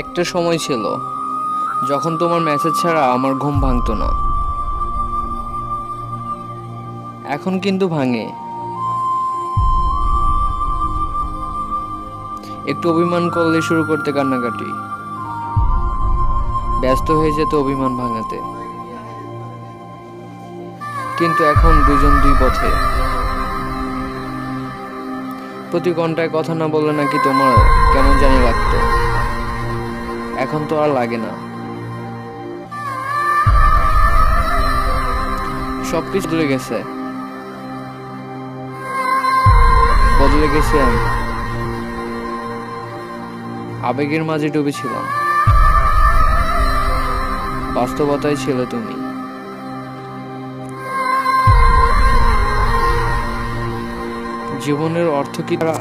একটা সময় ছিল যখন তোমার মেসেজ ছাড়া আমার ঘুম ভাঙতো না। এখন কিন্তু ভাঙে। একটু অভিমান করলে শুরু করতে কান্নাকাটি, ব্যস্ত হয়ে যেত অভিমান ভাঙাতে। কিন্তু এখন দুজন দুই পথে। প্রতি ঘন্টায় কথা না বললে নাকি তোমার কেমন জানি লাগতো। এখন তো আর লাগে না। সবকিছু বদলে গেছে, বদলে গেছি আমি। আবেগের মাঝে ডুবেছিলাম, বাস্তবতায় ছিলে তুমি। জীবনের অর্থ কি তারা?